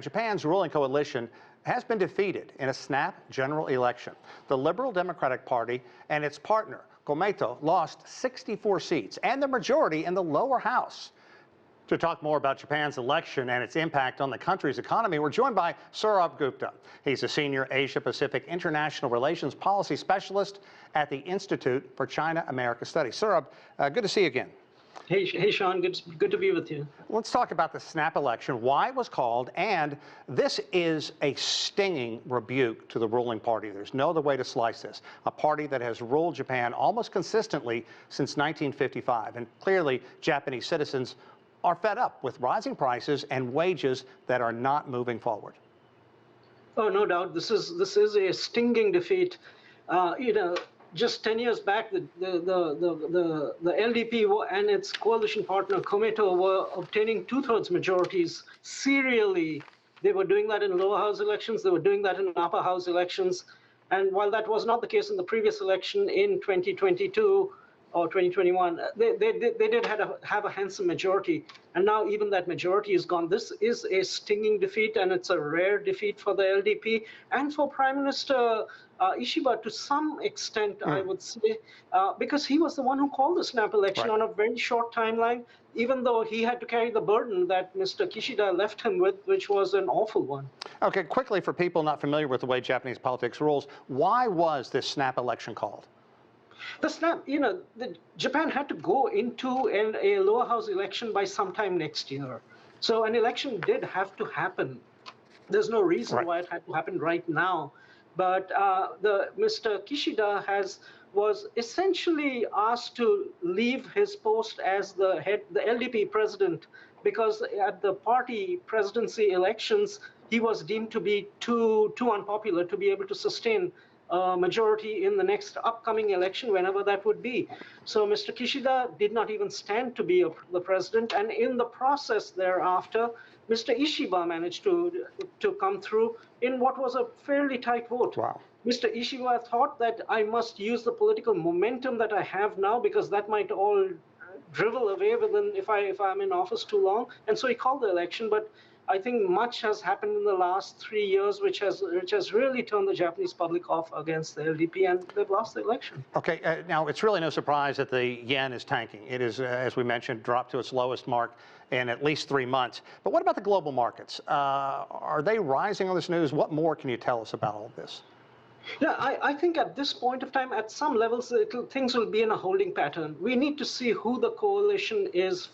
Japan's ruling coalition has been defeated in a snap general election. The Liberal Democratic Party and its partner, Komeito, lost 64 seats and the majority in the lower house. To talk more about Japan's election and its impact on the country's economy, we're joined by Sourabh Gupta. He's a senior Asia-Pacific International Relations Policy Specialist at the Institute for China-America Studies. Sourabh, good to see you again. Hey, Sean, good to be with you. Let's talk about the snap election, why it was called, and this is a stinging rebuke to the ruling party. There's no other way to slice this. A party that has ruled Japan almost consistently since 1955, and clearly Japanese citizens are fed up with rising prices and wages that are not moving forward. Oh, no doubt. This is a stinging defeat. Just 10 years back, the LDP and its coalition partner, Komeito, were obtaining two-thirds majorities serially. They were doing that in lower house elections. They were doing that in upper house elections. And while that was not the case in the previous election in 2022 or 2021, they did have a handsome majority. And now even that majority is gone. This is a stinging defeat, and it's a rare defeat for the LDP and for Prime Minister Ishiba to some extent, I would say, because he was the one who called the snap election on a very short timeline, even though he had to carry the burden that Mr. Kishida left him with, which was an awful one. Okay, quickly, for people not familiar with the way Japanese politics rules, why was this snap election called? The snap, Japan had to go into a lower house election by sometime next year. So an election did have to happen. There's no reason why it had to happen right now. But Mr. Kishida was essentially asked to leave his post as the LDP president, because at the party presidency elections, he was deemed to be too unpopular to be able to sustain a majority in the next upcoming election, whenever that would be. So Mr. Kishida did not even stand to be the president, and in the process thereafter, Mr. Ishiba managed to come through in what was a fairly tight vote. Wow. Mr. Ishiba thought that I must use the political momentum that I have now, because that might all drivel away if I'm in office too long, and so he called the election. But I think much has happened in the last 3 years, which has really turned the Japanese public off against the LDP, and they've lost the election. Okay, now it's really no surprise that the yen is tanking. It is, as we mentioned, dropped to its lowest mark in at least 3 months. But what about the global markets? Are they rising on this news? What more can you tell us about all of this? Yeah, I think at this point of time, at some levels, things will be in a holding pattern. We need to see who the coalition is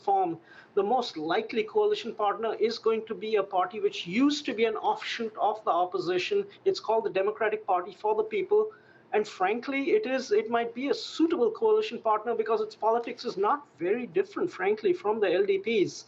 formed. The most likely coalition partner is going to be a party which used to be an offshoot of the opposition. It's called the Democratic Party for the People. And frankly, it might be a suitable coalition partner because its politics is not very different, frankly, from the LDP's.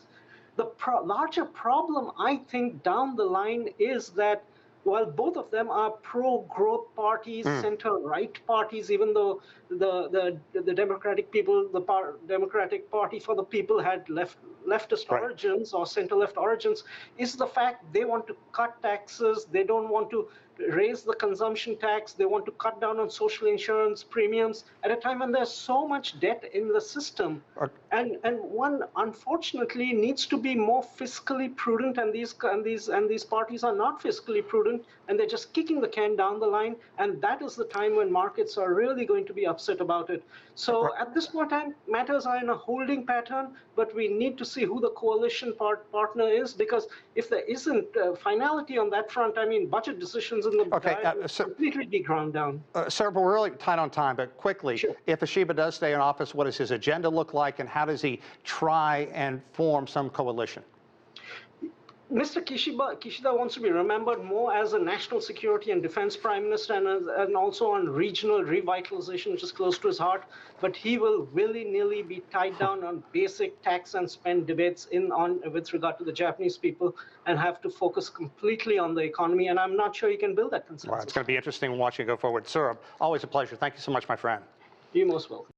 The larger problem, I think, down the line is that while both of them are pro-growth parties, center-right parties, even though the Democratic Democratic Party for the People had leftist origins or center-left origins, is the fact they want to cut taxes, they don't want to raise the consumption tax, they want to cut down on social insurance premiums at a time when there's so much debt in the system. And one, unfortunately, needs to be more fiscally prudent, and these parties are not fiscally prudent, and they're just kicking the can down the line, and that is the time when markets are really going to be upset about it. So at this point in time, matters are in a holding pattern, but we need to see who the coalition partner is, because if there isn't finality on that front, I mean, budget decisions in the will completely be ground down. Sir, we're really tight on time, but quickly, if Ishiba does stay in office, what does his agenda look like, and how does he try and form some coalition? Mr. Kishida wants to be remembered more as a national security and defense prime minister, and also on regional revitalization, which is close to his heart. But he will willy-nilly be tied down on basic tax and spend debates with regard to the Japanese people, and have to focus completely on the economy. And I'm not sure he can build that consensus. Well, it's going to be interesting watching it go forward. Sourabh, always a pleasure. Thank you so much, my friend. You're most welcome.